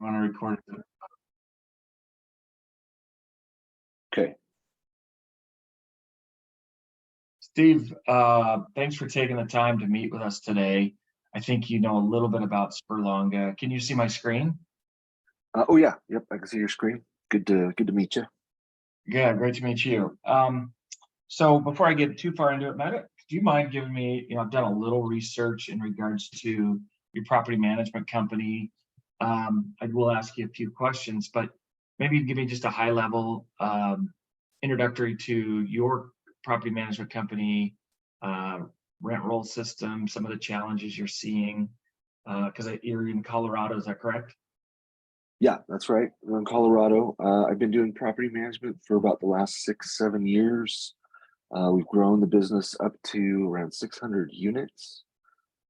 I want to record it. Okay. Steve, thanks for taking the time to meet with us today. I think you know a little bit about Sperlonga. Can you see my screen? Oh yeah. Yep. I can see your screen. Good to meet you. Yeah, great to meet you. So before I get too far into it, Matt, do you mind giving me, I've done a little research in regards to your property management company. I will ask you a few questions, but maybe give me just a high level introductory to your property management company, uh, rent roll system, some of the challenges you're seeing, because you're in Colorado, is that correct? Yeah, that's right. I'm in Colorado. I've been doing property management for about the last 6, 7 years. We've grown the business up to around 600 units.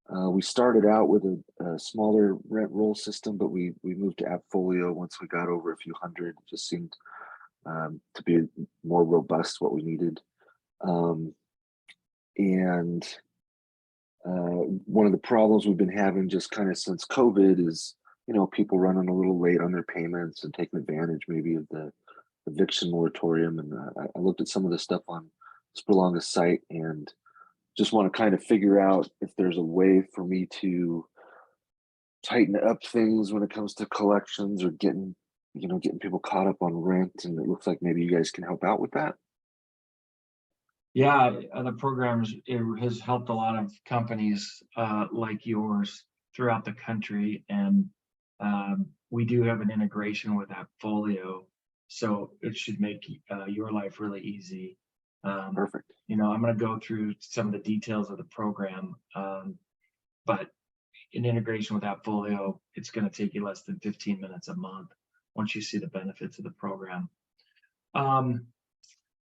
We started out with a smaller rent roll system, but we moved to AppFolio once we got over a few hundred. It just seemed to be more robust, what we needed. And one of the problems we've been having just kind of since COVID is, people running a little late on their payments and taking advantage maybe of the eviction moratorium. And I looked at some of the stuff on Sperlonga's site and just want to kind of figure out if there's a way for me to tighten up things when it comes to collections or getting people caught up on rent. And it looks like maybe you guys can help out with that. Yeah, the programs, it has helped a lot of companies like yours throughout the country, and we do have an integration with AppFolio, so it should make your life really easy. Perfect. I'm going to go through some of the details of the program, but in integration with AppFolio, it's going to take you less than 15 minutes a month once you see the benefits of the program.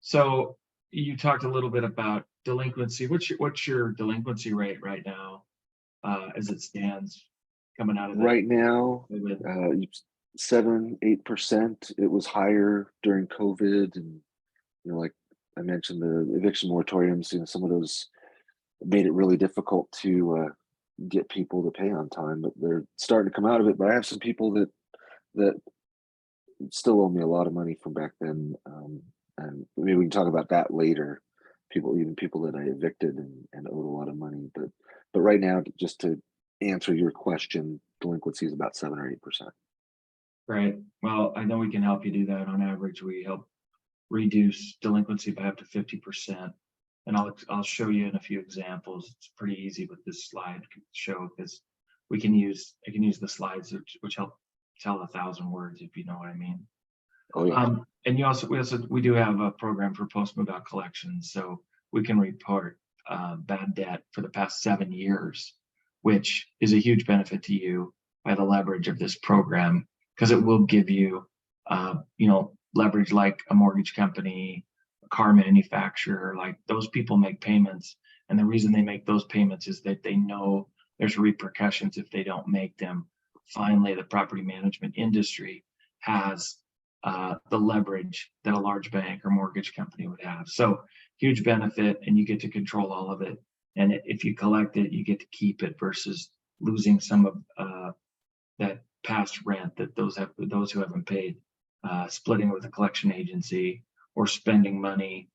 So you talked a little bit about delinquency. What's your delinquency rate right now, as it stands coming out of Right now, COVID? 7, 8%. It was higher during COVID, and like I mentioned, the eviction moratoriums. Some of those made it really difficult to get people to pay on time, but they're starting to come out of it. But I have some people that still owe me a lot of money from back then, and maybe we can talk about that later. Even people that I evicted and owed a lot of money. But right now, just to answer your question, delinquency is about 7 or 8%. Right. Well, I know we can help you do that. On average, we help reduce delinquency by up to 50%. And I'll show you in a few examples. It's pretty easy with this slide to show, because I can use the slides which help tell 1,000 words, if you know what I mean. Oh yeah. And we do have a program for post move out collections, so we can report bad debt for the past 7 years, which is a huge benefit to you by the leverage of this program, because it will give you leverage like a mortgage company, a car manufacturer. Like, those people make payments, and the reason they make those payments is that they know there's repercussions if they don't make them. Finally, the property management industry has the leverage that a large bank or mortgage company would have. So huge benefit, and you get to control all of it. And if you collect it, you get to keep it versus losing some of that past rent that those who haven't paid, splitting with a collection agency or spending money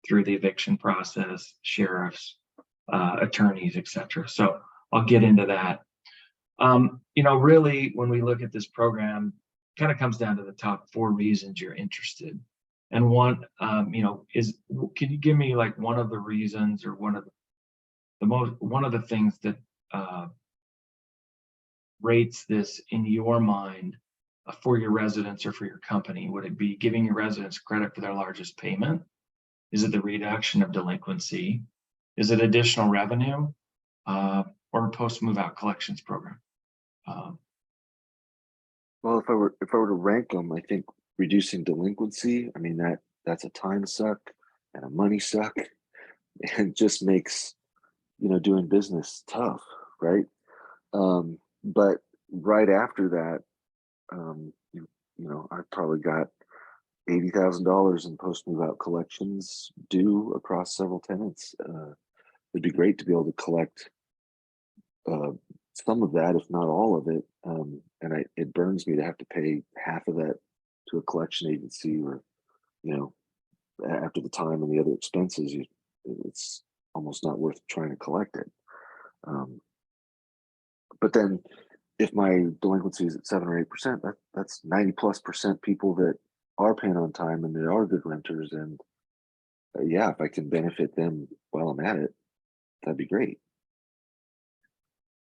through the eviction process, sheriffs, attorneys, etc. So I'll get into that. Really, when we look at this program, kind of comes down to the top 4 reasons you're interested. And one, is, can you give me like one of the reasons, or one of the things that rates this in your mind for your residents or for your company? Would it be giving your residents credit for their largest payment? Is it the reduction of delinquency? Is it additional revenue, or a post move out collections program? Well, if I were to rank them, I think reducing delinquency. I mean, that's a time suck and a money suck, and just makes doing business tough, right? But right after that, I've probably got $80,000 in post move out collections due across several tenants. It'd be great to be able to collect some of that, if not all of it. And it burns me to have to pay half of that to a collection agency, or, you know, after the time and the other expenses, it's almost not worth trying to collect it. Um, but then if my delinquency is at 7 or 8%, that's 90+% people that are paying on time and they are good renters. And yeah, if I can benefit them while I'm at it, that'd be great.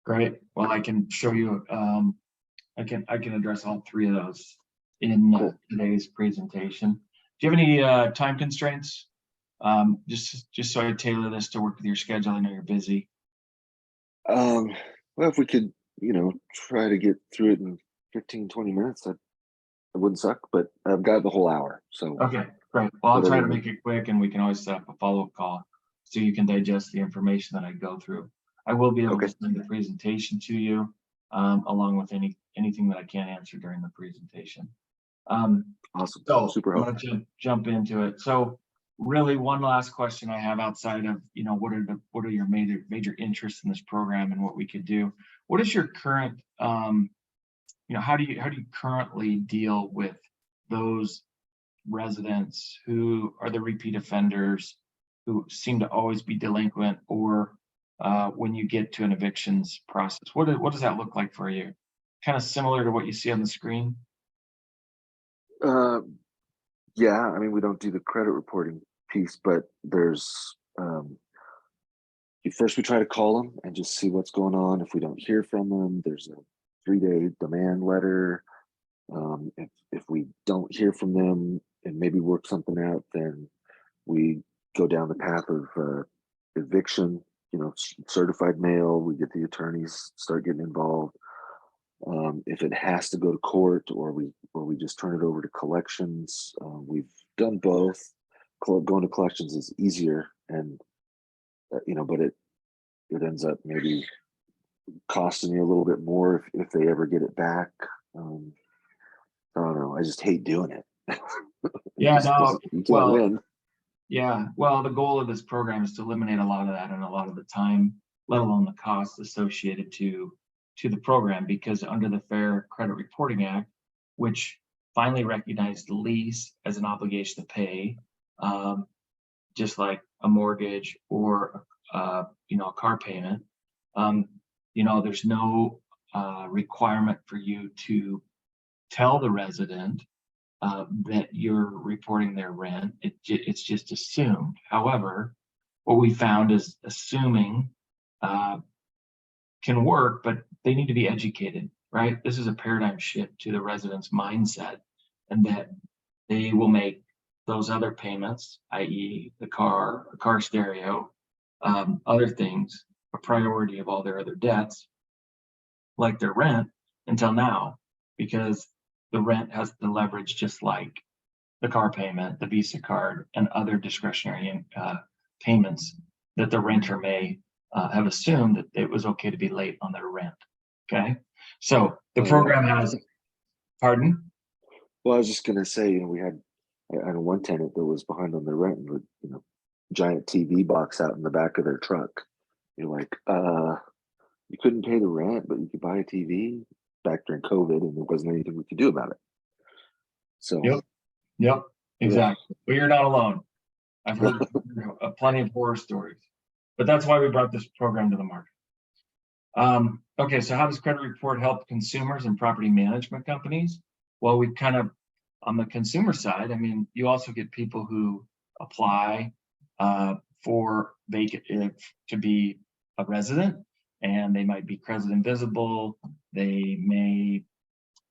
Great. Well, I can show you, I can address all three of those in Cool. today's presentation. Do you have any time constraints? Just so I tailor this to work with your schedule. I know you're busy. Um, well, if we could, try to get through it in 15, 20 minutes, that wouldn't suck, but I've got the whole hour. So Okay, great. Well, I'll try to whatever. make it quick, and we can always set up a follow-up call so you can digest the information that I go through. I will be able Okay. to send the presentation to you, along with anything that I can't answer during the presentation. Awesome. So Super I'm helpful. going to jump into it. So really, one last question I have outside of, what are your major interests in this program and what we could do? What is your current, how do you currently deal with those residents who are the repeat offenders, who seem to always be delinquent, or when you get to an evictions process, what does that look like for you? Kind of similar to what you see on the screen. Uh, yeah, I mean, we don't do the credit reporting piece, but there's, first we try to call them and just see what's going on. If we don't hear from them, there's a 3-day demand letter. If we don't hear from them and maybe work something out, then we go down the path of eviction, certified mail. We get the attorneys start getting involved. If it has to go to court, or we just turn it over to collections, we've done both. Going to collections is easier, and but it ends up maybe costing you a little bit more if they ever get it back. Um, I don't know. I just hate doing it. Yeah, no, You can't well, win. yeah, well, the goal of this program is to eliminate a lot of that and a lot of the time, let alone the costs associated to the program, because under the Fair Credit Reporting Act, which finally recognized the lease as an obligation to pay, um, just like a mortgage or a car payment, um, there's no requirement for you to tell the resident that you're reporting their rent. It's just assumed. However, what we found is assuming uh, can work, but they need to be educated, right? This is a paradigm shift to the resident's mindset, and that they will make those other payments, i.e., a car stereo, other things, a priority of all their other debts, like their rent, until now, because the rent has the leverage just like the car payment, the Visa card, and other discretionary payments that the renter may have assumed that it was okay to be late on their rent. Okay, so the Uh, program has, pardon? well, I was just gonna say, we had I had one tenant that was behind on their rent, and with giant TV box out in the back of their truck. You're like, you couldn't pay the rent, but you could buy a TV back during COVID, and there wasn't anything we could do about it. So, Yep, yep, ugh. exactly. But you're not alone. I've heard plenty of horror stories, but that's why we brought this program to the market. Okay, so how does credit report help consumers and property management companies? Well, we kind of, on the consumer side, I mean, you also get people who apply for vacant to be a resident, and they might be credit invisible. They may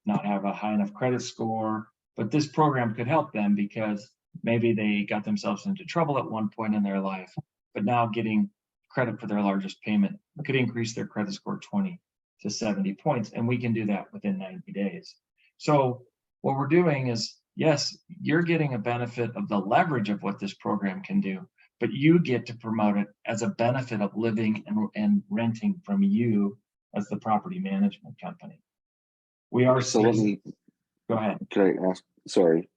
not have a high enough credit score, but this program could help them because maybe they got themselves into trouble at one point in their life, but now getting credit for their largest payment could increase their credit score 20 to 70 points, and we can do that within 90 days. So what we're doing is, yes, you're getting a benefit of the leverage of what this program can do, but you get to promote it as a benefit of living and renting from you as the property management company. We are So let me. Go ahead. Can I ask? Sorry.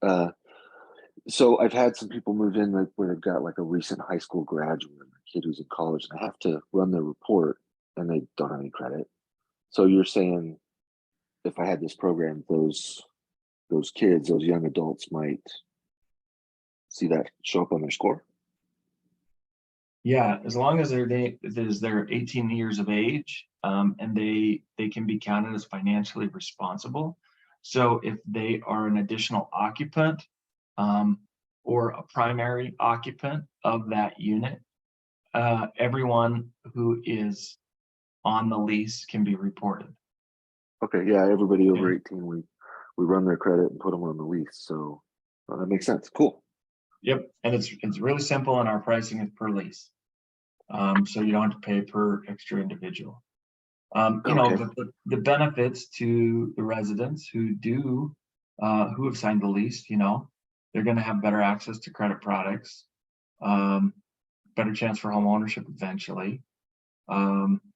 So I've had some people move in where they've got like a recent high school graduate, or a kid who's in college, and I have to run their report, and they don't have any credit. So you're saying if I had this program, those kids, those young adults might see that show up on their score? Yeah, as long as they're 18 years of age, and they can be counted as financially responsible. So if they are an additional occupant, um, or a primary occupant of that unit, everyone who is on the lease can be reported. Okay, yeah, everybody over Okay. 18, we run their credit and put them on the lease. So that makes sense. Cool. Yep, and it's really simple, and our pricing is per lease. So you don't have to pay per extra individual. Okay. But the benefits to the residents who have signed the lease, they're going to have better access to credit products, better chance for home ownership eventually,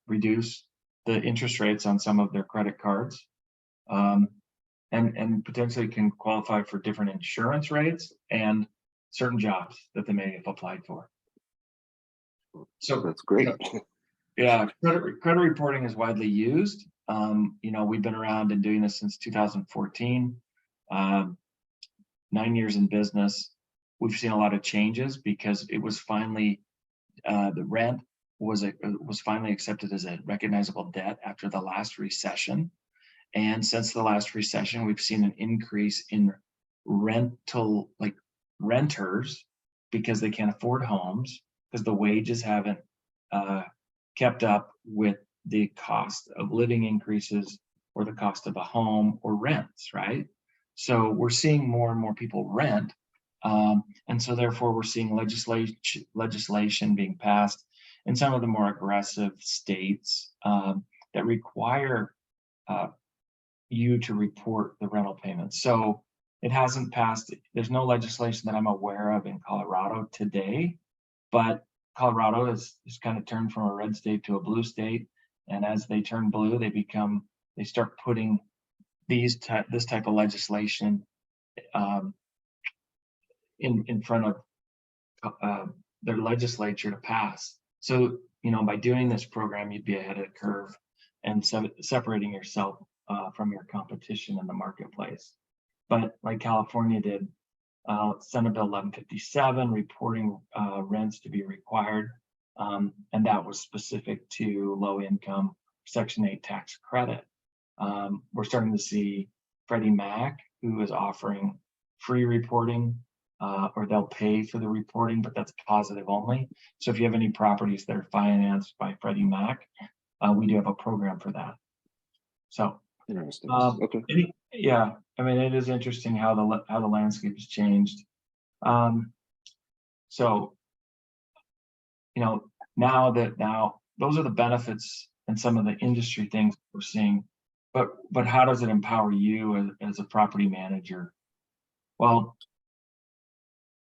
reduce the interest rates on some of their credit cards, um, and potentially can qualify for different insurance rates and certain jobs that they may have applied for. So, That's great. yeah, credit reporting is widely used. We've been around and doing this since 2014. 9 years in business. We've seen a lot of changes because it was finally the rent was finally accepted as a recognizable debt after the last recession. And since the last recession, we've seen an increase in renters because they can't afford homes because the wages haven't kept up with the cost of living increases or the cost of a home or rents, right? So we're seeing more and more people rent. And so therefore we're seeing legislation being passed in some of the more aggressive states that require you to report the rental payments. So it hasn't passed. There's no legislation that I'm aware of in Colorado today, but Colorado is kind of turned from a red state to a blue state. And as they turn blue, they start putting this type of legislation in front of their legislature to pass. So, by doing this program, you'd be ahead of the curve and separating yourself from your competition in the marketplace. But like California did, Senate Bill 1157, reporting rents to be required, and that was specific to low income Section 8 tax credit. We're starting to see Freddie Mac, who is offering free reporting, or they'll pay for the reporting, but that's positive only. So if you have any properties that are financed by Freddie Mac, we do have a program for that. So, Interesting. um, Okay. yeah, I mean, it is interesting how the landscape has changed. So, now those are the benefits and some of the industry things we're seeing. But how does it empower you as a property manager? Well,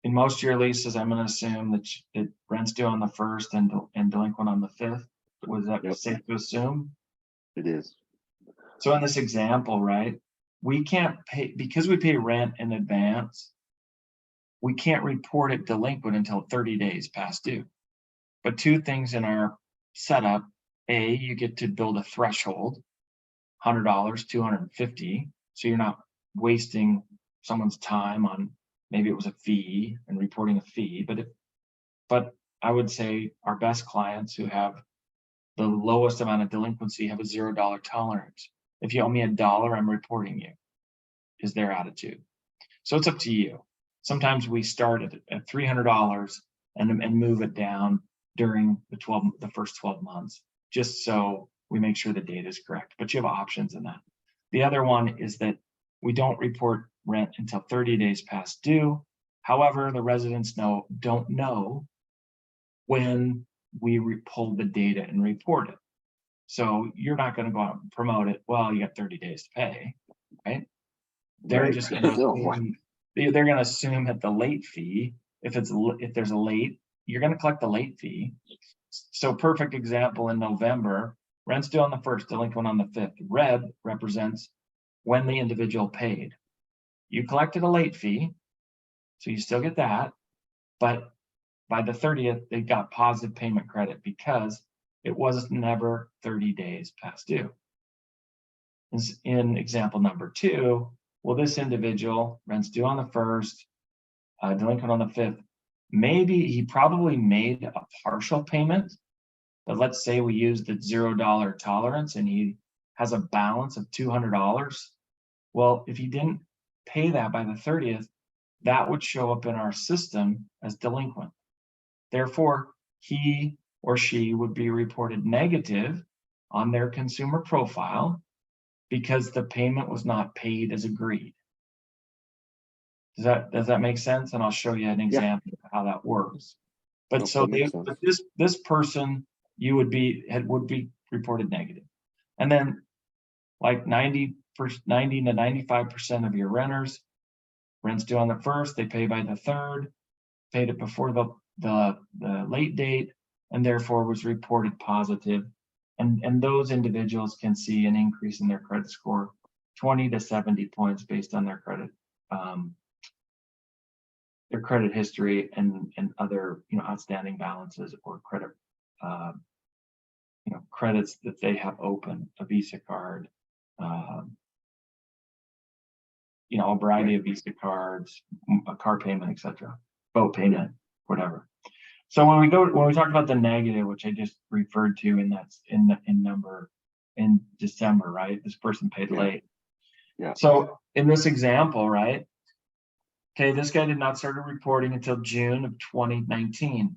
in most of your leases, I'm going to assume that it rent's due on the 1st and delinquent on the 5th. Was that Yep. safe to assume? It is. So in this example, right, we can't pay because we pay rent in advance. We can't report it delinquent until 30 days past due. But two things in our setup: A, you get to build a threshold, $100, $250, so you're not wasting someone's time on maybe it was a fee and reporting a fee. But I would say our best clients who have the lowest amount of delinquency have a $0 tolerance. If you owe me $1, I'm reporting you, is their attitude. So it's up to you. Sometimes we start at $300 and move it down during the first 12 months, just so we make sure the data is correct. But you have options in that. The other one is that we don't report rent until 30 days past due. However, the residents don't know when we pull the data and report it. So you're not going to go out and promote it. Well, you got 30 days to pay, right? They're Right. just going to they're going to assume that the late fee, if there's a late, you're going to collect the late fee. So perfect example, in November, rent's due on the 1st, delinquent on the 5th. Red represents when the individual paid. You collected a late fee, so you still get that, but by the 30th, they got positive payment credit because it was never 30 days past due. in example number 2, well, this individual, rent's due on the 1st, delinquent on the 5th. Maybe he probably made a partial payment, but let's say we use the $0 tolerance and he has a balance of $200. Well, if he didn't pay that by the 30th, that would show up in our system as delinquent. Therefore, he or she would be reported negative on their consumer profile because the payment was not paid as agreed. Does that make sense? And I'll show you an example of how that works. But Nope, so that makes sense. this person would be reported negative. And then like 90 to 95% of your renters, rent's due on the 1st, they pay by the 3rd, paid it before the late date, and therefore was reported positive. And those individuals can see an increase in their credit score, 20 to 70 points based on their credit history and other outstanding balances or credit credits that they have open, a Visa card, a variety of Visa cards, a car payment, etc., boat payment, whatever. So when we talked about the negative, which I just referred to, and that's in December, right? This person paid late. Yeah. So in this example, right? Okay, this guy did not start reporting until June of 2019.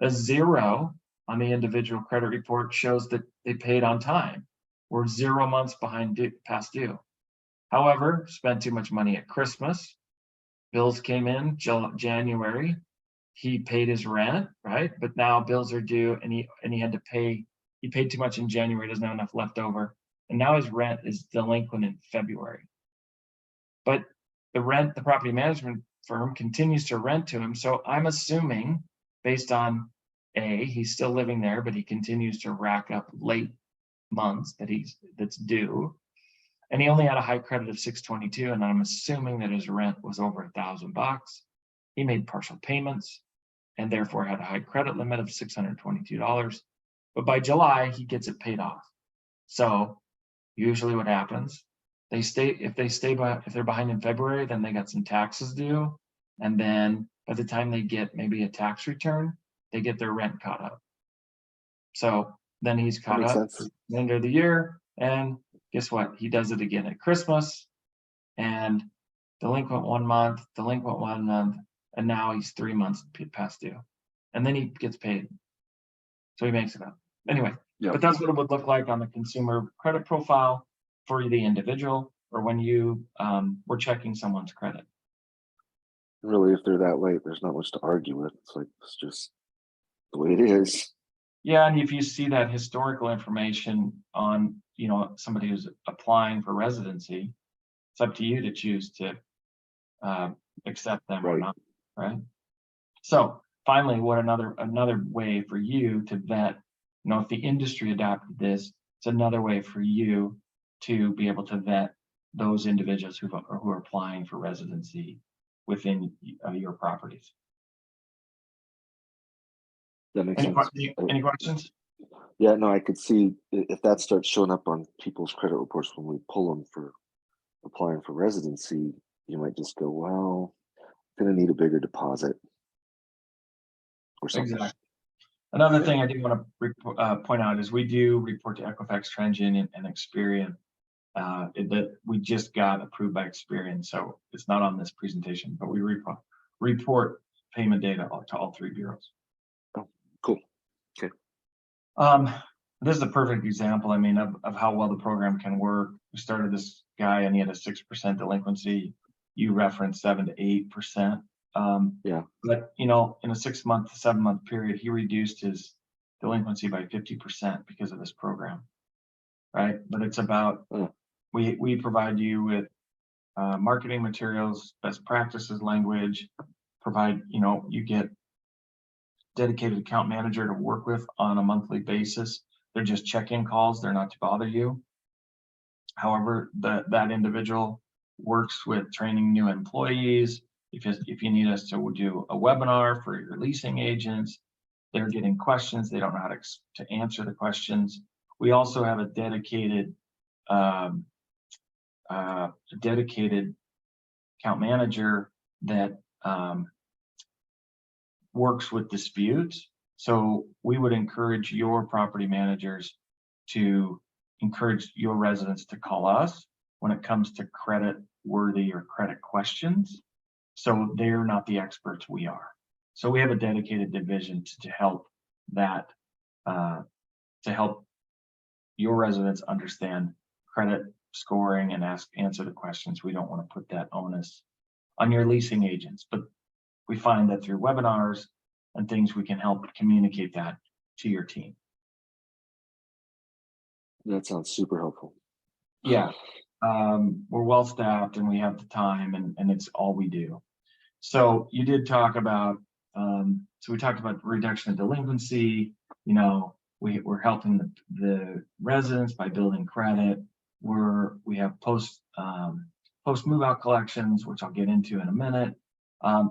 A 0 on the individual credit report shows that they paid on time. We're 0 months past due. However, spent too much money at Christmas. Bills came in January. He paid his rent, right? But now bills are due, and he had to pay. He paid too much in January. Doesn't have enough left over, and now his rent is delinquent in February. But the property management firm continues to rent to him. So I'm assuming, based on he's still living there, but he continues to rack up late months that's due. And he only had a high credit of 622, and I'm assuming that his rent was over $1,000. He made partial payments and therefore had a high credit limit of $622. But by July, he gets it paid off. So usually what happens, if they're behind in February, then they got some taxes due. And then by the time they get maybe a tax return, they get their rent caught up. So then he's caught up at the end of the year, and guess what? He does it again at Christmas, and delinquent 1 month, and now he's 3 months past due. And then he gets paid. So he makes it up. Anyway, But that's what it would look like on the consumer credit profile for the individual, or when you were checking someone's credit. Really, if they're that late, there's not much to argue with. It's just the way it is. Yeah, and if you see that historical information on, somebody who's applying for residency, it's up to you to choose to accept them or not, right? So finally, what another way for you to vet, if the industry adopted this, it's another way for you to be able to vet those individuals who are applying for residency within your properties. That makes sense. Any questions? Yeah, no, I could see if that starts showing up on people's credit reports when we pull them for applying for residency, you might just go, well, I'm going to need a bigger deposit or something. Exactly. Another thing I do want to point out is we do report to Equifax, TransUnion, and Experian. That we just got approved by Experian, so it's not on this presentation, but we report payment data to all 3 bureaus. Oh, cool. Okay. This is a perfect example, of how well the program can work. We started this guy and he had a 6% delinquency. You referenced 7 to 8%. Yeah. But in a 6-month to 7-month period, he reduced his delinquency by 50% because of this program, right? But it's about we provide you with marketing materials, best practices language, provide you get dedicated account manager to work with on a monthly basis. They're just check-in calls. They're not to bother you. However, that individual works with training new employees. If you need us to do a webinar for your leasing agents, they're getting questions. They don't know how to answer the questions. We also have a dedicated a dedicated account manager that works with disputes. So we would encourage your property managers to encourage your residents to call us when it comes to credit worthy or credit questions. So they're not the experts, we are. So we have a dedicated division to help that, to help your residents understand credit scoring and answer the questions. We don't want to put that onus on your leasing agents, but we find that through webinars and things, we can help communicate that to your team. That sounds super helpful. Yeah, we're well staffed and we have the time, and it's all we do. So you did talk about, so we talked about reduction of delinquency. You know, we're helping the residents by building credit. We have post move out collections, which I'll get into in a minute.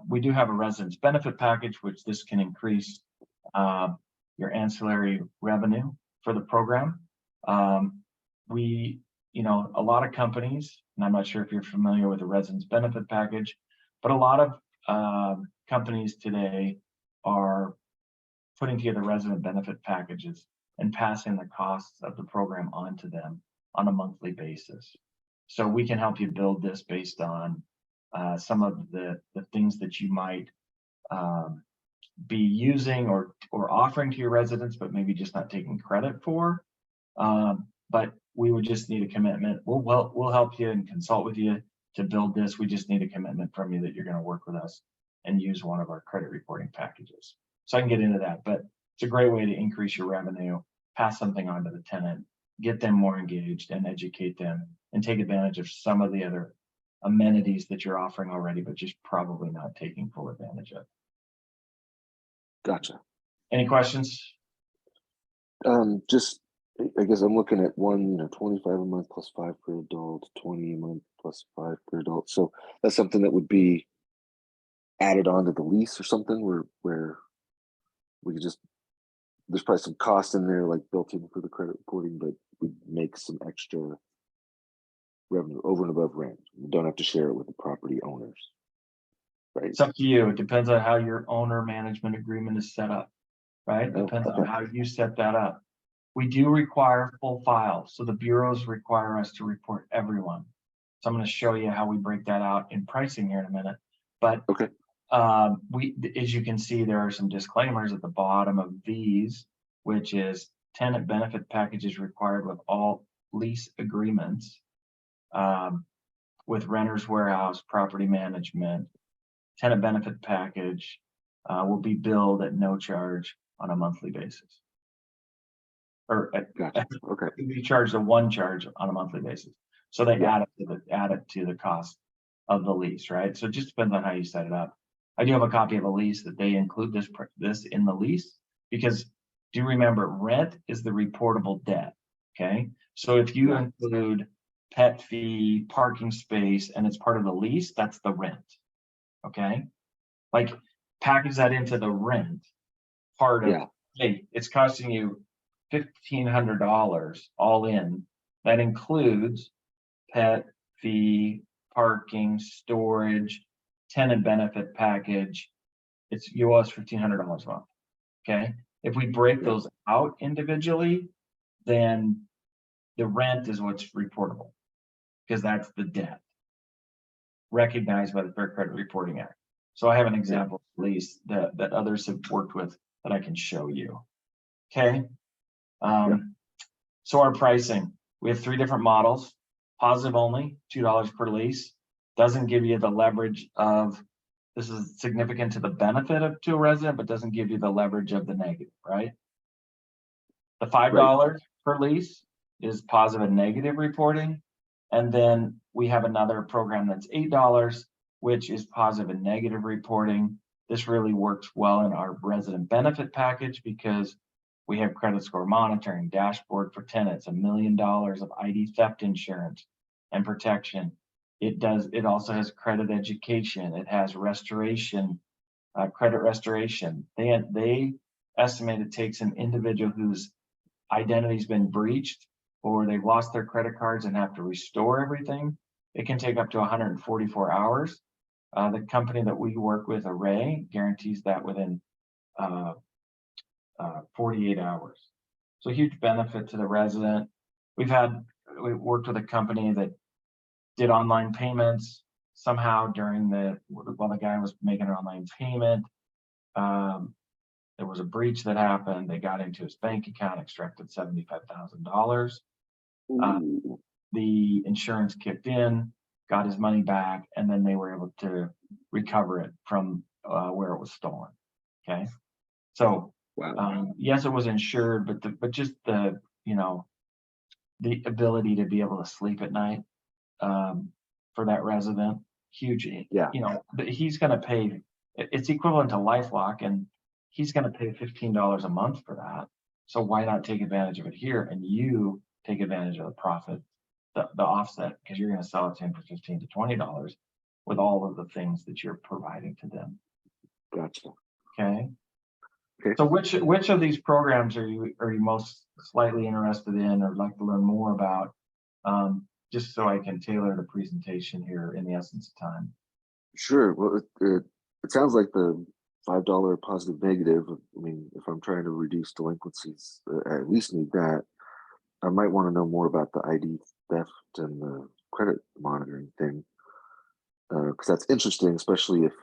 We do have a residence benefit package, which this can increase your ancillary revenue for the program. You know, a lot of companies, and I'm not sure if you're familiar with the residence benefit package, but a lot of companies today are putting together resident benefit packages and passing the costs of the program onto them on a monthly basis. So we can help you build this based on some of the things that you might be using or offering to your residents, but maybe just not taking credit for. But we would just need a commitment. We'll help you and consult with you to build this. We just need a commitment from you that you're going to work with us and use one of our credit reporting packages. So I can get into that, but it's a great way to increase your revenue, pass something on to the tenant, get them more engaged and educate them, and take advantage of some of the other amenities that you're offering already, but just probably not taking full advantage of. Gotcha. Any questions? Just, I guess I'm looking at one, 25 a month plus 5 per adult, 20 a month plus 5 per adult. So that's something that would be added on to the lease or something where we could just, there's probably some cost in there like built in for the credit reporting, but we make some extra revenue over and above rent. We don't have to share it with the property owners, right? It's up to you. It depends on how your owner management agreement is set up, right? Depends on how you set that up. We do require full files. So the bureaus require us to report everyone. So I'm going to show you how we break that out in pricing here in a minute. But okay. As you can see, there are some disclaimers at the bottom of these, which is tenant benefit packages required with all lease agreements, with renters warehouse, property management. Tenant benefit package will be billed at no charge on a monthly basis. Or Gotcha. Okay. be charged a one charge on a monthly basis. So they add it to the cost of the lease, right? So it just depends on how you set it up. I do have a copy of a lease that they include this in the lease, because do remember, rent is the reportable debt. Okay, so if you include pet fee, parking space, and it's part of the lease, that's the rent. Okay, like package that into the rent part of. Hey, it's costing you $1,500 all in. That includes pet fee, parking, storage, tenant benefit package. You owe us $1,500 a month. Okay. If we break those out individually, then the rent is what's reportable, because that's the debt recognized by the Fair Credit Reporting Act. So I have an example lease that others have worked with that I can show you. Okay. So our pricing, we have 3 different models. Positive only, $2 per lease. Doesn't give you the leverage of, this is significant to the benefit to a resident, but doesn't give you the leverage of the negative, right? The $5 per lease is positive and negative reporting. And then we have another program that's $8, which is positive and negative reporting. This really works well in our resident benefit package because we have credit score monitoring, dashboard for tenants, $1 million of ID theft insurance and protection. It also has credit education. It has restoration, credit restoration. They estimate it takes an individual whose identity's been breached or they've lost their credit cards and have to restore everything. It can take up to 144 hours. The company that we work with, Array, guarantees that within 48 hours. So huge benefit to the resident. We worked with a company that did online payments. Somehow while the guy was making an online payment, there was a breach that happened. They got into his bank account, extracted $75,000. Ooh, The insurance kicked in, got his money back, and then they were able to recover it from where it was stolen. Okay, so wow. yes, it was insured, but just the the ability to be able to sleep at night for that resident, huge. Yeah, He's going to pay. It's equivalent to LifeLock, and he's going to pay $15 a month for that. So why not take advantage of it here, and you take advantage of the profit, the offset, because you're going to sell it to him for $15 to $20 with all of the things that you're providing to them. gotcha. Okay. Okay. So which of these programs are you most slightly interested in or like to learn more about? Just so I can tailor the presentation here in the essence of time. Sure. Well, it sounds like the $5 positive negative. I mean, if I'm trying to reduce delinquencies, I at least need that. I might want to know more about the ID theft and the credit monitoring thing, because that's interesting, especially if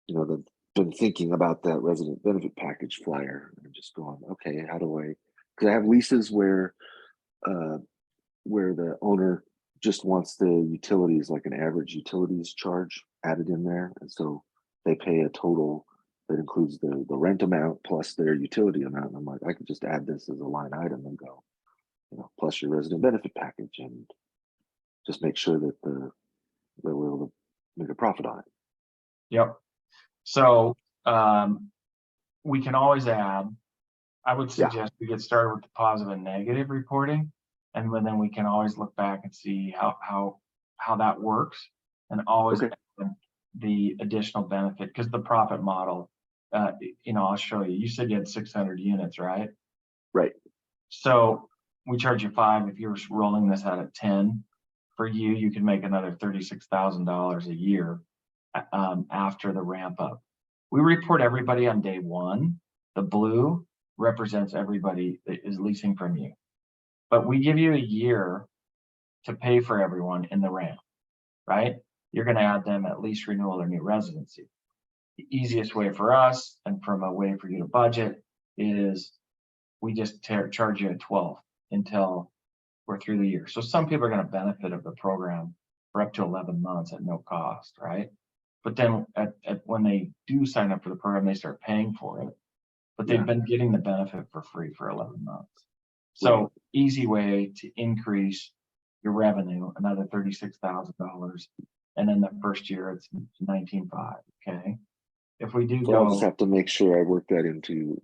they've been thinking about that resident benefit package flyer and just going, okay, how do I? Because I have leases uh, where the owner just wants the utilities, like an average utilities charge added in there. And so they pay a total that includes the rent amount plus their utility amount. And I'm like, I could just add this as a line item and go, plus your resident benefit package, and just make sure that we're able to make a profit on it. Yep. So we can always add. I would suggest we get started with the positive and negative reporting, and then we can always look back and see how that works, and always add the additional benefit, because the profit model. I'll show you. You said you had 600 units, right? Right. So we charge you 5. If you're rolling this out at 10, for you can make another $36,000 a year after the ramp up. We report everybody on day 1. The blue represents everybody that is leasing from you, but we give you a year to pay for everyone in the ramp, right? You're going to add them at lease renewal or new residency. The easiest way for us, and from a way for you to budget, is we just charge you at 12 until we're through the year. So some people are going to benefit of the program for up to 11 months at no cost, right? But then when they do sign up for the program, they start paying for it. But they've been getting the benefit for free for 11 months. So easy way to increase your revenue, another $36,000. And then the first year it's 19.5. Okay. If we do So I'll just have to make sure I work that into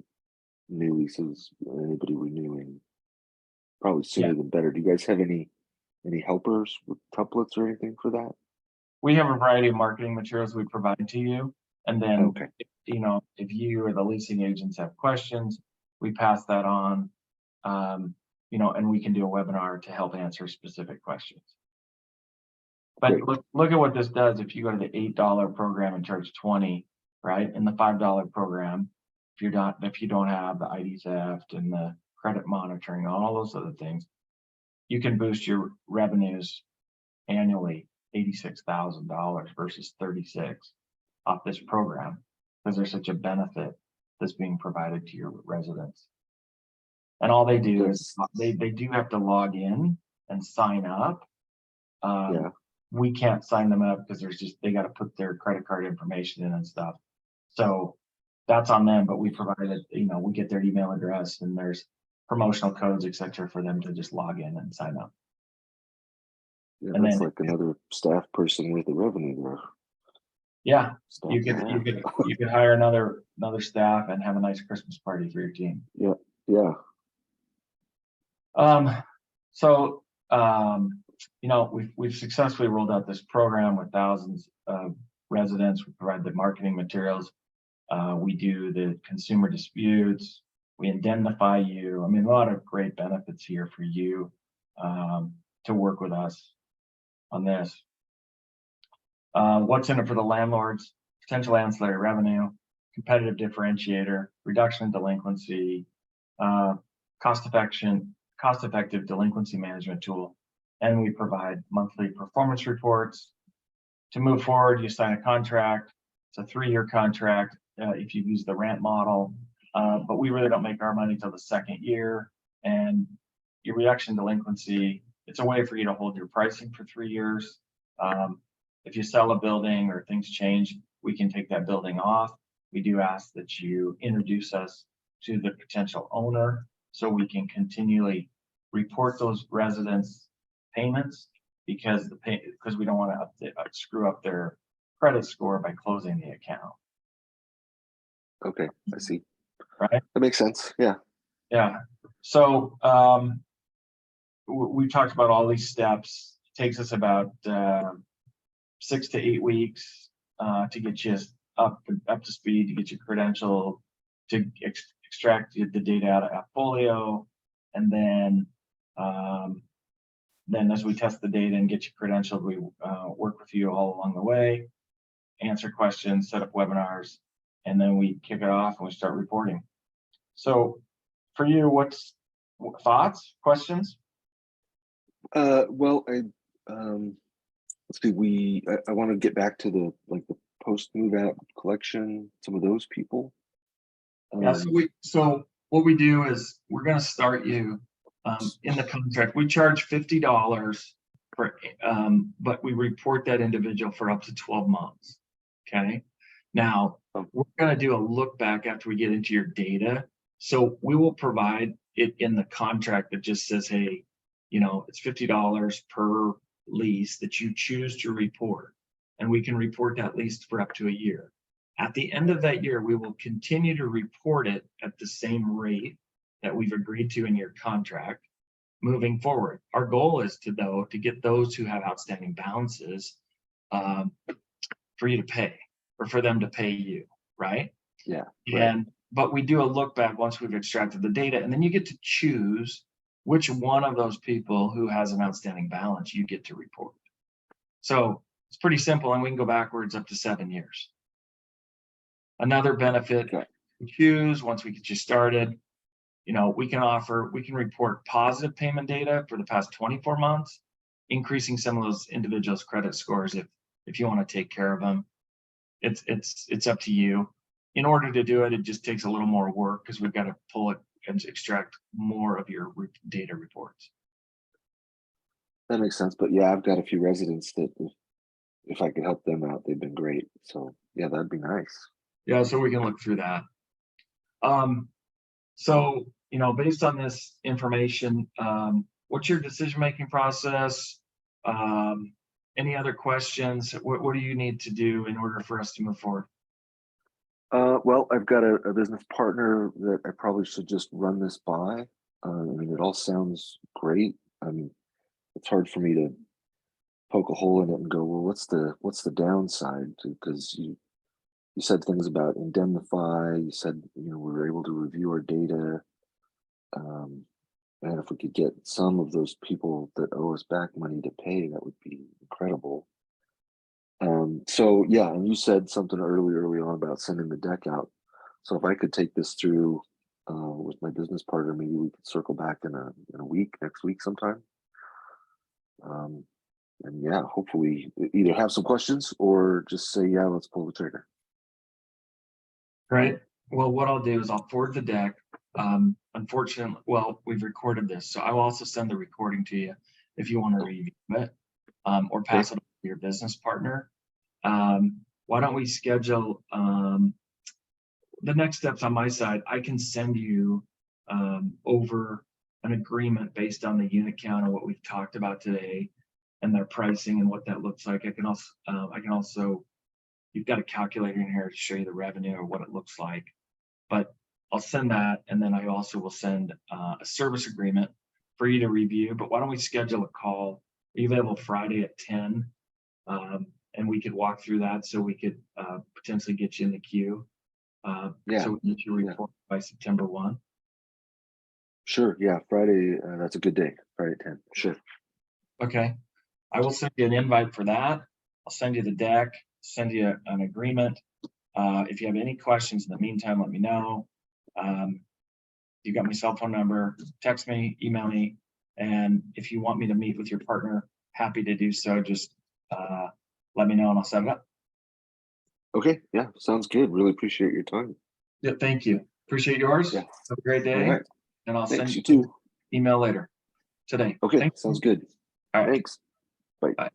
new leases, anybody renewing, probably sooner than better. Do you guys have any helpers with templates or anything for that? We have a variety of marketing materials we provide to you. And then, Okay. if you or the leasing agents have questions, we pass that on, and we can do a webinar to help answer specific questions. But look at what this does. If you go to the $8 program and charge 20, right? In the $5 program, if you don't have the ID theft and the credit monitoring, all those other things, you can boost your revenues annually $86,000 versus 36 off this program, because there's such a benefit that's being provided to your residents. And all they do is they do have to log in and sign up. We can't sign them up because they got to put their credit card information in and stuff. So that's on them, but we provided, we get their email address and there's promotional codes, etc., for them to just log in and sign up. Yeah, and that's like another staff person with the revenue there. Yeah, you could hire another staff and have a nice Christmas party for your team. Yeah. So we've successfully rolled out this program with thousands of residents. We provide the marketing materials. We do the consumer disputes. We indemnify you. I mean, a lot of great benefits here for you to work with us. on this. What's in it for the landlords? Potential ancillary revenue, competitive differentiator, reduction in delinquency, cost-effective delinquency management tool, and we provide monthly performance reports. To move forward, you sign a contract. It's a 3-year contract if you use the rent model, but we really don't make our money till the 2nd year. And your reduction in delinquency, it's a way for you to hold your pricing for 3 years. If you sell a building or things change, we can take that building off. We do ask that you introduce us to the potential owner so we can continually report those residents' payments, because we don't want to screw up their credit score by closing the account. Okay, I see. Right? That makes sense. Yeah. Yeah. So we talked about all these steps. It takes us about 6 to 8 weeks to get you up to speed, to get you credentialed, to extract the data out of Appfolio, and then as we test the data and get you credentialed, we work with you all along the way, answer questions, set up webinars, and then we kick it off and we start reporting. So for you, what's thoughts, questions? Well, let's see. I want to get back to the post move out collection. Some of those people. Yeah. So what we do is we're going to start you in the contract. We charge $50 for, but we report that individual for up to 12 months. Okay. Now we're going to do a look back after we get into your data. So we will provide it in the contract that just says, hey, it's $50 per lease that you choose to report, and we can report that lease for up to a year. At the end of that year, we will continue to report it at the same rate that we've agreed to in your contract moving forward. Our goal is to get those who have outstanding balances for you to pay, or for them to pay you, right? Yeah. Right. But we do a look back once we've extracted the data, and then you get to choose which one of those people who has an outstanding balance you get to report. So it's pretty simple, and we can go backwards up to 7 years. Another benefit we choose once we get you started, we can report positive payment data for the past 24 months, increasing some of those individuals' credit scores if you want to take care of them. It's up to you. In order to do it, it just takes a little more work because we've got to pull it and extract more of your data reports. That makes sense. But yeah, I've got a few residents that if I could help them out, they've been great. So yeah, that'd be nice. Yeah, so we can look through that. So, based on this information, what's your decision-making process? Any other questions? What do you need to do in order for us to move forward? Well, I've got a business partner that I probably should just run this by. It all sounds great. It's hard for me to poke a hole in it and go, well, what's the downside? Because you said things about indemnify. You said we were able to review our data, and if we could get some of those people that owe us back money to pay, that would be incredible. So yeah, and you said something early on about sending the deck out. So if I could take this through with my business partner, maybe we could circle back in a week, next week sometime. And yeah, hopefully either have some questions or just say, yeah, let's pull the trigger. Right. Well, what I'll do is I'll forward the deck. Unfortunately, we've recorded this, so I will also send the recording to you if you want to review it, or pass it on to your business partner. Why don't we schedule the next steps on my side? I can send you over an agreement based on the unit count of what we've talked about today and their pricing and what that looks like. I can also, you've got a calculator in here to show you the revenue or what it looks like, but I'll send that. And then I also will send a service agreement for you to review. But why don't we schedule a call? Are you available Friday at 10? And we could walk through that so we could potentially get you in the queue. So we get your report by September 1. Sure. Yeah. Friday. That's a good day. Friday at 10. Sure. Okay. I will send you an invite for that. I'll send you the deck, send you an agreement. If you have any questions in the meantime, let me know. You got my cell phone number, text me, email me. And if you want me to meet with your partner, happy to do so. Just let me know and I'll set it up. Okay, yeah, sounds good. Really appreciate your time. Yeah, thank you. Appreciate yours. Yeah. Have a great All day. right. And I'll Thanks, send you you an too. email later today. Okay, Thank you. sounds good. All right. Thanks. Bye. Bye.